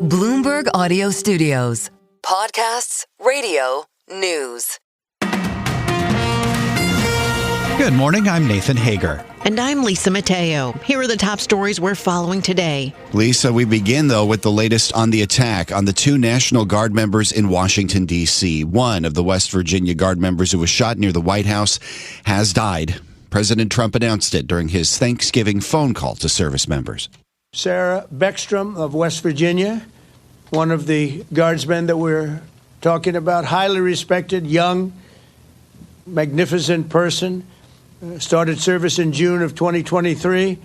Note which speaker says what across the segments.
Speaker 1: Bloomberg Audio Studios. Podcasts, radio, news.
Speaker 2: Good morning, I'm Nathan Hager.
Speaker 3: And I'm Lisa Mateo. Here are the top stories we're following today.
Speaker 2: Lisa, we begin, though, with the latest on the attack on the two National Guard members in Washington, D.C. One of the West Virginia Guard members who was shot near the White House has died. President Trump announced it during his Thanksgiving phone call to service members.
Speaker 4: Sarah Beckstrom of West Virginia, one of the guardsmen that we're talking about, highly respected, young, magnificent person. Started service in June of 2023.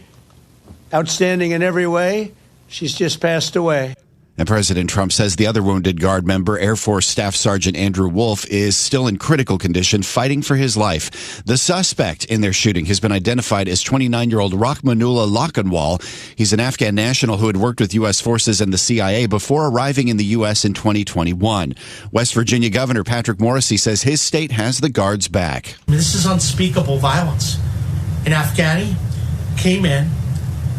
Speaker 4: Outstanding in every way. She's just passed away.
Speaker 2: And President Trump says the other wounded Guard member, Air Force Staff Sergeant Andrew Wolfe, is still in critical condition, fighting for his life. The suspect in their shooting has been identified as 29-year-old Rahmanullah Lakanwal. He's an Afghan national who had worked with U.S. forces and the CIA before arriving in the U.S. in 2021. West Virginia Governor Patrick Morrisey says his state has the Guards back.
Speaker 5: This is unspeakable violence. An Afghani came in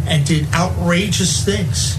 Speaker 5: and did outrageous things.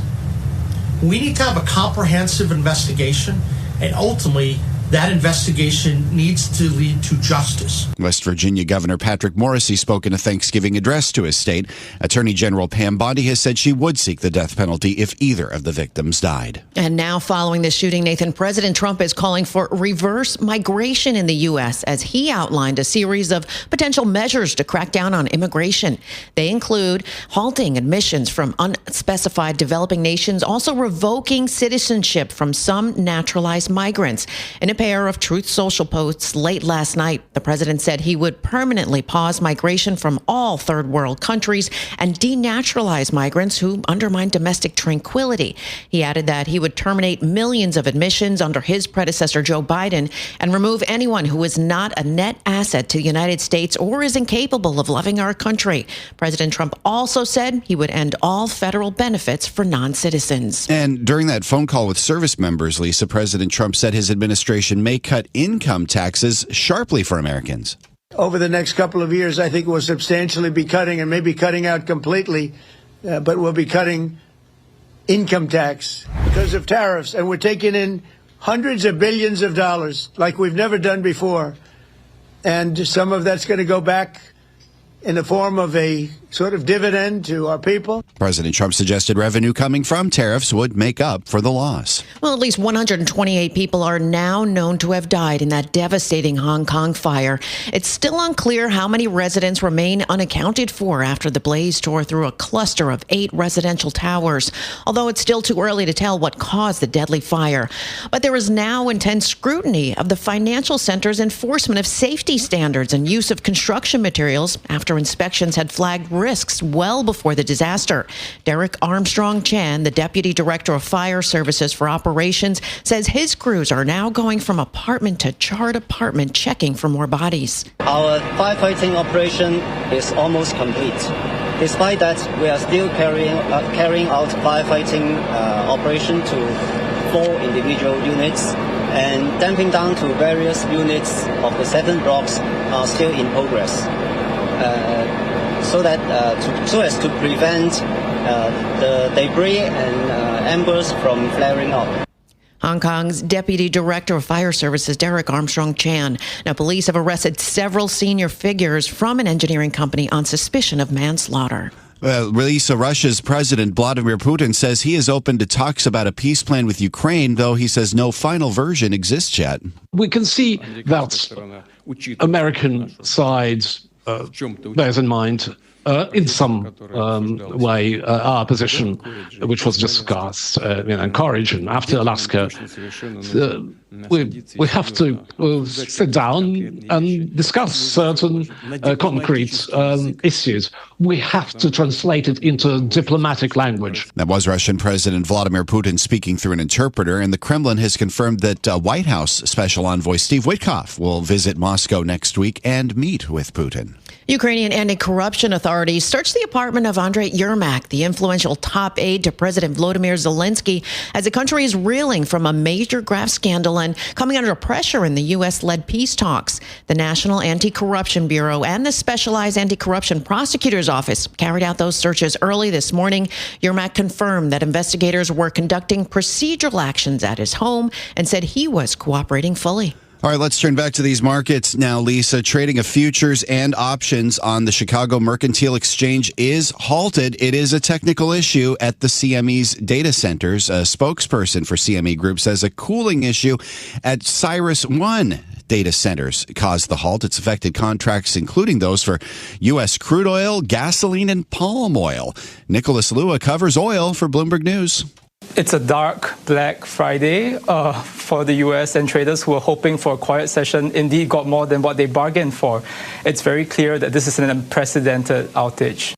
Speaker 5: We need to have a comprehensive investigation, and ultimately, that investigation needs to lead to justice.
Speaker 2: West Virginia Governor Patrick Morrisey spoke in a Thanksgiving address to his state. Attorney General Pam Bondi has said she would seek the death penalty if either of the victims died.
Speaker 3: And now, following the shooting, Nathan, President Trump is calling for reverse migration in the U.S. as he outlined a series of potential measures to crack down on immigration. They include halting admissions from unspecified developing nations, also revoking citizenship from some naturalized migrants. In a pair of Truth Social posts late last night, the president said he would permanently pause migration from all third world countries and denaturalize migrants who undermine domestic tranquility. He added that he would terminate millions of admissions under his predecessor, Joe Biden, and remove anyone who is not a net asset to the United States or is incapable of loving our country. President Trump also said he would end all federal benefits for non-citizens.
Speaker 2: And during that phone call with service members, Lisa, President Trump said his administration may cut income taxes sharply for Americans.
Speaker 4: Over the next couple of years, I think we'll substantially be cutting, and maybe cutting out completely, but we'll be cutting income tax because of tariffs. And we're taking in hundreds of billions of dollars like we've never done before. And some of that's going to go back in the form of a sort of dividend to our people.
Speaker 2: President Trump suggested revenue coming from tariffs would make up for the loss.
Speaker 3: Well, at least 128 people are now known to have died in that devastating Hong Kong fire. It's still unclear how many residents remain unaccounted for after the blaze tore through a cluster of 8 residential towers, although it's still too early to tell what caused the deadly fire. But there is now intense scrutiny of the financial center's enforcement of safety standards and use of construction materials after inspections had flagged risks well before the disaster. Derek Armstrong Chan, the Deputy Director of Fire Services for Operations, says his crews are now going from apartment to charred apartment checking for more bodies.
Speaker 6: Our firefighting operation is almost complete. Despite that, we are still carrying out firefighting operation to 4 individual units, and damping down to various units of the 7 blocks are still in progress. So as to prevent the debris and embers from flaring up.
Speaker 3: Hong Kong's Deputy Director of Fire Services, Derek Armstrong Chan. Now, police have arrested several senior figures from an engineering company on suspicion of manslaughter.
Speaker 2: Russia's President Vladimir Putin says he is open to talks about a peace plan with Ukraine, though he says no final version exists yet.
Speaker 7: We can see that American sides bears in mind in some way our position, which was discussed, encouraged, and after Alaska, we have to sit down and discuss certain concrete issues. We have to translate it into diplomatic language.
Speaker 2: That was Russian President Vladimir Putin speaking through an interpreter, and the Kremlin has confirmed that White House Special Envoy Steve Witkoff will visit Moscow next week and meet with Putin.
Speaker 3: Ukrainian anti-corruption authorities searched the apartment of Andrei Yermak, the influential top aide to President Volodymyr Zelensky, as the country is reeling from a major graft scandal and coming under pressure in the U.S.-led peace talks. The National Anti-Corruption Bureau and the Specialized Anti-Corruption Prosecutors Office carried out those searches early this morning. Yermak confirmed that investigators were conducting procedural actions at his home and said he was cooperating fully.
Speaker 2: All right, let's turn back to these markets now, Lisa. Trading of futures and options on the Chicago Mercantile Exchange is halted. It is a technical issue at the CME's data centers. A spokesperson for CME Group says a cooling issue at Cyrus One data centers caused the halt. It's affected contracts, including those for U.S. crude oil, gasoline, and palm oil. Nicholas Lua covers oil for Bloomberg News.
Speaker 8: It's a dark Black Friday for the U.S., and traders who were hoping for a quiet session indeed got more than what they bargained for. It's very clear that this is an unprecedented outage.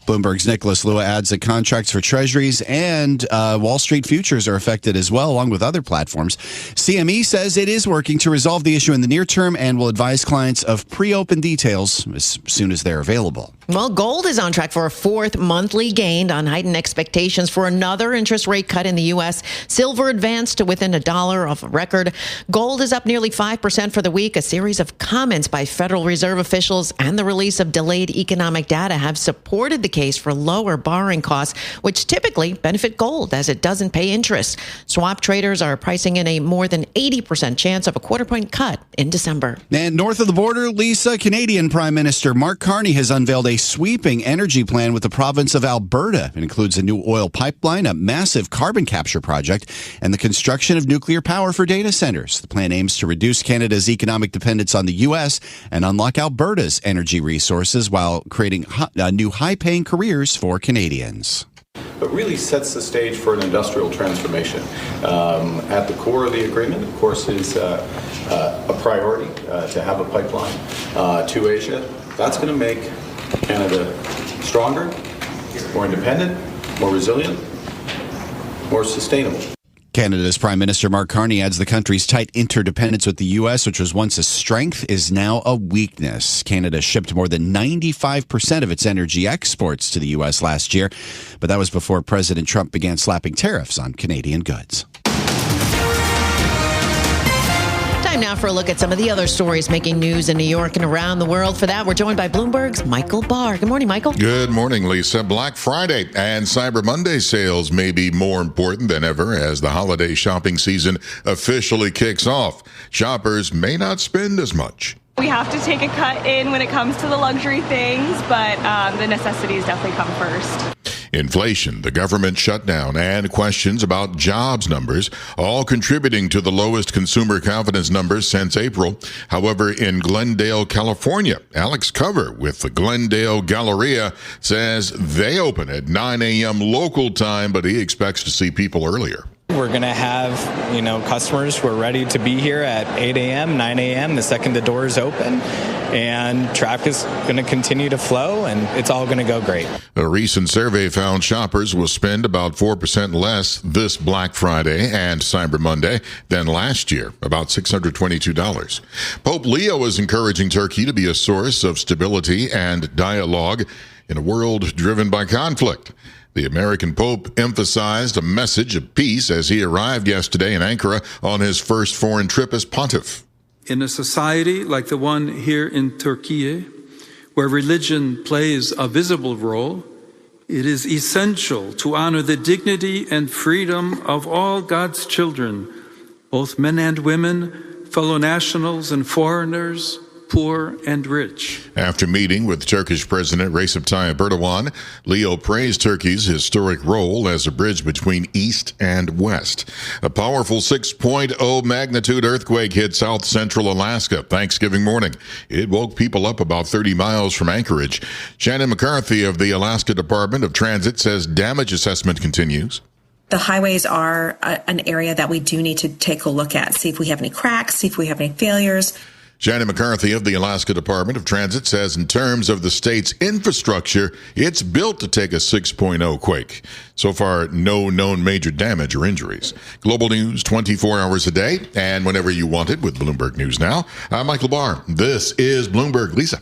Speaker 2: Bloomberg's Nicholas Lua adds that contracts for treasuries and Wall Street futures are affected as well, along with other platforms. CME says it is working to resolve the issue in the near term and will advise clients of pre-open details as soon as they're available.
Speaker 3: Well, gold is on track for a fourth monthly gain on heightened expectations for another interest rate cut in the U.S. Silver advanced to within $1 of a record. Gold is up nearly 5% for the week. A series of comments by Federal Reserve officials and the release of delayed economic data have supported the case for lower borrowing costs, which typically benefit gold as it doesn't pay interest. Swap traders are pricing in a more than 80% chance of a quarter-point cut in December.
Speaker 2: And north of the border, Lisa, Canadian Prime Minister Mark Carney has unveiled a sweeping energy plan with the province of Alberta. It includes a new oil pipeline, a massive carbon capture project, and the construction of nuclear power for data centers. The plan aims to reduce Canada's economic dependence on the U.S. and unlock Alberta's energy resources while creating new high-paying careers for Canadians.
Speaker 9: But really sets the stage for an industrial transformation. At the core of the agreement, of course, is a priority to have a pipeline to Asia. That's going to make Canada stronger, more independent, more resilient, more sustainable.
Speaker 2: Canada's Prime Minister Mark Carney adds the country's tight interdependence with the U.S., which was once a strength, is now a weakness. Canada shipped more than 95% of its energy exports to the U.S. last year, but that was before President Trump began slapping tariffs on Canadian goods.
Speaker 3: Time now for a look at some of the other stories making news in New York and around the world. For that, we're joined by Bloomberg's Michael Barr. Good morning, Michael.
Speaker 10: Good morning, Lisa. Black Friday and Cyber Monday sales may be more important than ever as the holiday shopping season officially kicks off. Shoppers may not spend as much.
Speaker 11: We have to take a cut in when it comes to the luxury things, but the necessities definitely come first.
Speaker 10: Inflation, the government shutdown, and questions about jobs numbers, all contributing to the lowest consumer confidence numbers since April. However, in Glendale, California, Alex Cover with the Glendale Galleria says they open at 9 a.m. local time, but he expects to see people earlier.
Speaker 12: We're going to have, customers who are ready to be here at 8 a.m., 9 a.m. the second the doors open, and traffic is going to continue to flow, and it's all going to go great.
Speaker 10: A recent survey found shoppers will spend about 4% less this Black Friday and Cyber Monday than last year, about $622. Pope Leo is encouraging Turkey to be a source of stability and dialogue in a world driven by conflict. The American Pope emphasized a message of peace as he arrived yesterday in Ankara on his first foreign trip as pontiff.
Speaker 13: In a society like the one here in Turkey, where religion plays a visible role, it is essential to honor the dignity and freedom of all God's children, both men and women, fellow nationals and foreigners, poor and rich.
Speaker 10: After meeting with Turkish President Recep Tayyip Erdogan, Leo praised Turkey's historic role as a bridge between East and West. A powerful 6.0 magnitude earthquake hit south central Alaska Thanksgiving morning. It woke people up about 30 miles from Anchorage. Shannon McCarthy of the Alaska Department of Transit says damage assessment continues.
Speaker 14: The highways are an area that we do need to take a look at, see if we have any cracks, see if we have any failures.
Speaker 10: Shannon McCarthy of the Alaska Department of Transit says in terms of the state's infrastructure, it's built to take a 6.0 quake. So far, no known major damage or injuries. Global news 24 hours a day and whenever you want it with Bloomberg News Now. I'm Michael Barr. This is Bloomberg. Lisa.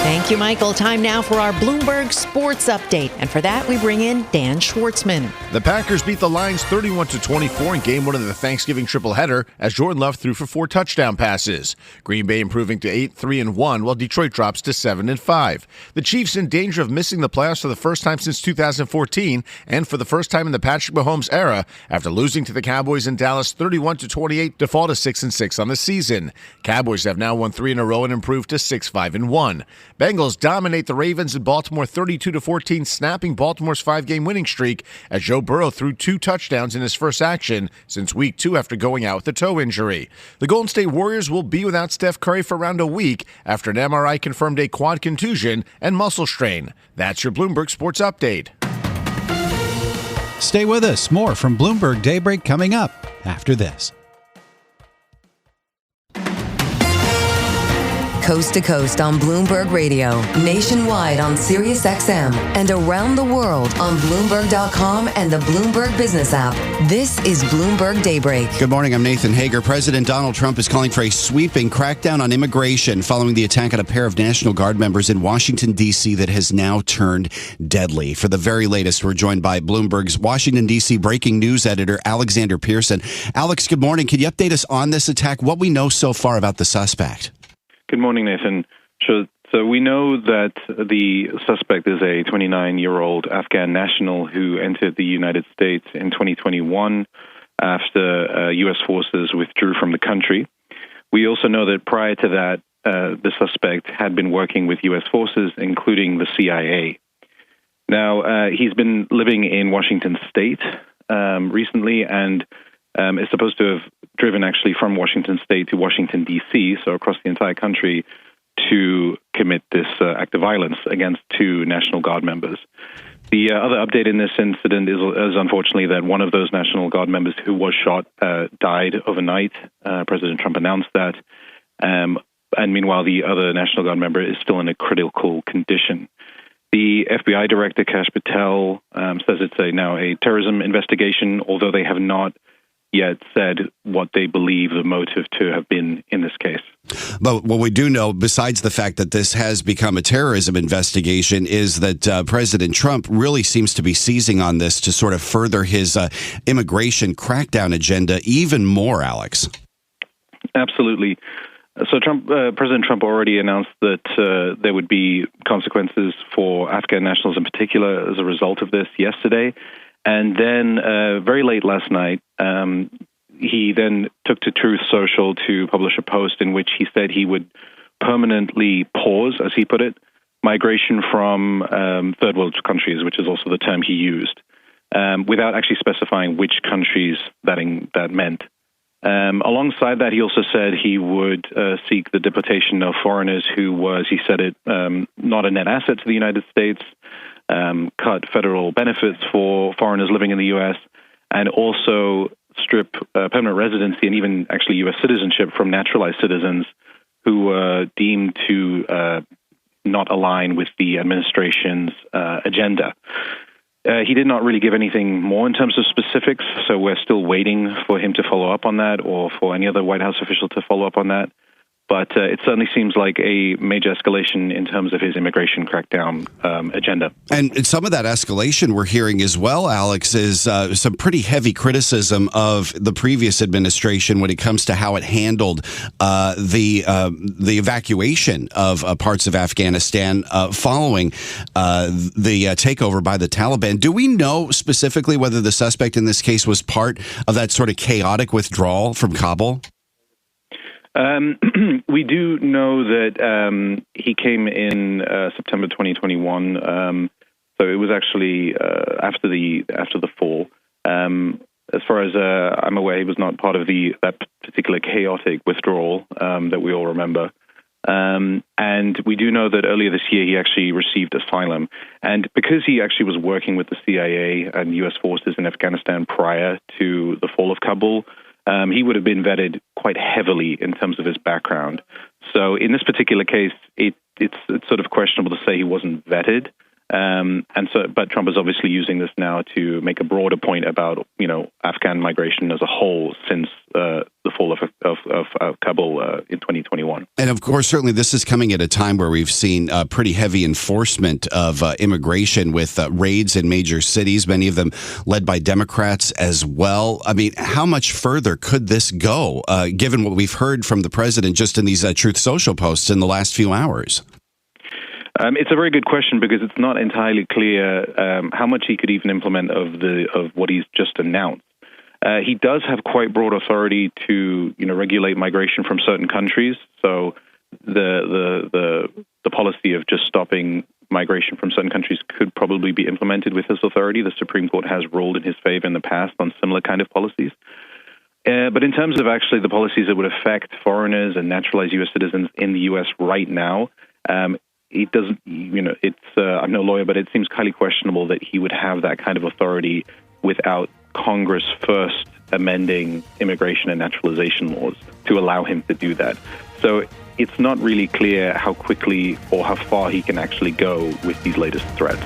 Speaker 3: Thank you, Michael. Time now for our Bloomberg Sports Update. And for that, we bring in Dan Schwartzman.
Speaker 15: The Packers beat the Lions 31-24 in Game 1 of the Thanksgiving tripleheader as Jordan Love threw for 4 touchdown passes. Green Bay improving to 8-3-1, while Detroit drops to 7-5. The Chiefs in danger of missing the playoffs for the first time since 2014, and for the first time in the Patrick Mahomes era, after losing to the Cowboys in Dallas 31-28 to fall to 6-6 on the season. Cowboys have now won 3 in a row and improved to 6-5-1. Bengals dominate the Ravens in Baltimore 32-14, snapping Baltimore's 5-game winning streak as Joe Burrow threw 2 touchdowns in his first action since week 2 after going out with a toe injury. The Golden State Warriors will be without Steph Curry for around a week after an MRI confirmed a quad contusion and muscle strain. That's your Bloomberg Sports Update.
Speaker 16: Stay with us. More from Bloomberg Daybreak coming up after this.
Speaker 1: Coast to coast on Bloomberg Radio, nationwide on Sirius XM, and around the world on Bloomberg.com and the Bloomberg Business app. This is Bloomberg Daybreak.
Speaker 2: Good morning, I'm Nathan Hager. President Donald Trump is calling for a sweeping crackdown on immigration following the attack on a pair of National Guard members in Washington, D.C. that has now turned deadly. For the very latest, we're joined by Bloomberg's Washington, D.C. breaking news editor, Alexander Pearson. Alex, good morning. Can you update us on this attack, what we know so far about the suspect?
Speaker 17: Good morning, Nathan. Sure. So we know that the suspect is a 29-year-old Afghan national who entered the United States in 2021 after U.S. forces withdrew from the country. We also know that prior to that, the suspect had been working with U.S. forces, including the CIA. Now, he's been living in Washington State recently and is supposed to have driven actually from Washington State to Washington, D.C., so across the entire country, to commit this act of violence against 2 National Guard members. The other update in this incident is unfortunately that one of those National Guard members who was shot died overnight. President Trump announced that. And meanwhile, the other National Guard member is still in a critical condition. The FBI Director, Kash Patel, says it's now a terrorism investigation, although they have not yet said what they believe the motive to have been in this case.
Speaker 2: But what we do know, besides the fact that this has become a terrorism investigation, is that President Trump really seems to be seizing on this to sort of further his immigration crackdown agenda even more, Alex.
Speaker 17: Absolutely. So President Trump already announced that there would be consequences for Afghan nationals in particular as a result of this yesterday. And then very late last night, he then took to Truth Social to publish a post in which he said he would permanently pause, as he put it, migration from third world countries, which is also the term he used, without actually specifying which countries that meant. Alongside that, he also said he would seek the deportation of foreigners who was, he said it, not a net asset to the United States, cut federal benefits for foreigners living in the U.S., and also strip permanent residency and even actually U.S. citizenship from naturalized citizens who were deemed to not align with the administration's agenda. He did not really give anything more in terms of specifics, so we're still waiting for him to follow up on that or for any other White House official to follow up on that. But it certainly seems like a major escalation in terms of his immigration crackdown agenda.
Speaker 2: And some of that escalation we're hearing as well, Alex, is some pretty heavy criticism of the previous administration when it comes to how it handled the evacuation of parts of Afghanistan following the takeover by the Taliban. Do we know specifically whether the suspect in this case was part of that sort of chaotic withdrawal from Kabul?
Speaker 17: We do know that he came in September 2021, so it was actually after the fall. As far as I'm aware, he was not part of that particular chaotic withdrawal that we all remember. And we do know that earlier this year he actually received asylum. And because he actually was working with the CIA and U.S. forces in Afghanistan prior to the fall of Kabul, he would have been vetted quite heavily in terms of his background. So in this particular case, it's sort of questionable to say he wasn't vetted. But Trump is obviously using this now to make a broader point about, Afghan migration as a whole since the fall of Kabul in 2021.
Speaker 2: And of course, certainly this is coming at a time where we've seen pretty heavy enforcement of immigration with raids in major cities, many of them led by Democrats as well. I mean, how much further could this go, given what we've heard from the president just in these Truth Social posts in the last few hours?
Speaker 17: It's a very good question because it's not entirely clear how much he could even implement of what he's just announced. He does have quite broad authority to, regulate migration from certain countries. So the policy of just stopping migration from certain countries could probably be implemented with his authority. The Supreme Court has ruled in his favor in the past on similar kind of policies. But in terms of actually the policies that would affect foreigners and naturalized U.S. citizens in the U.S. right now, it doesn't, I'm no lawyer, but it seems highly questionable that he would have that kind of authority without Congress first amending immigration and naturalization laws to allow him to do that. So it's not really clear how quickly or how far he can actually go with these latest threats.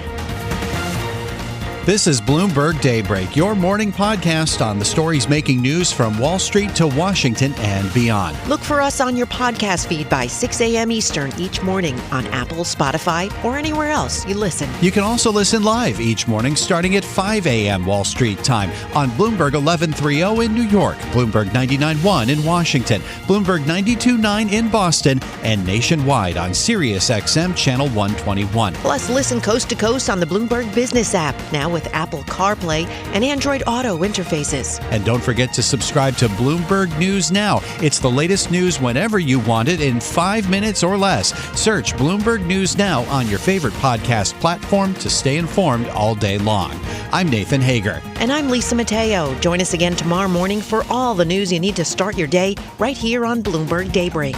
Speaker 16: This is Bloomberg Daybreak, your morning podcast on the stories making news from Wall Street to Washington and beyond.
Speaker 18: Look for us on your podcast feed by 6 a.m. Eastern each morning on Apple, Spotify, or anywhere else you listen.
Speaker 16: You can also listen live each morning starting at 5 a.m. Wall Street time on Bloomberg 1130 in New York, Bloomberg 99.1 in Washington, Bloomberg 92.9 in Boston, and nationwide on Sirius XM Channel 121.
Speaker 18: Plus, listen coast to coast on the Bloomberg Business app, now with Apple CarPlay and Android Auto interfaces.
Speaker 16: And don't forget to subscribe to Bloomberg News Now. It's the latest news whenever you want it in 5 minutes or less. Search Bloomberg News Now on your favorite podcast platform to stay informed all day long. I'm Nathan Hager.
Speaker 18: And I'm Lisa Mateo. Join us again tomorrow morning for all the news you need to start your day right here on Bloomberg Daybreak.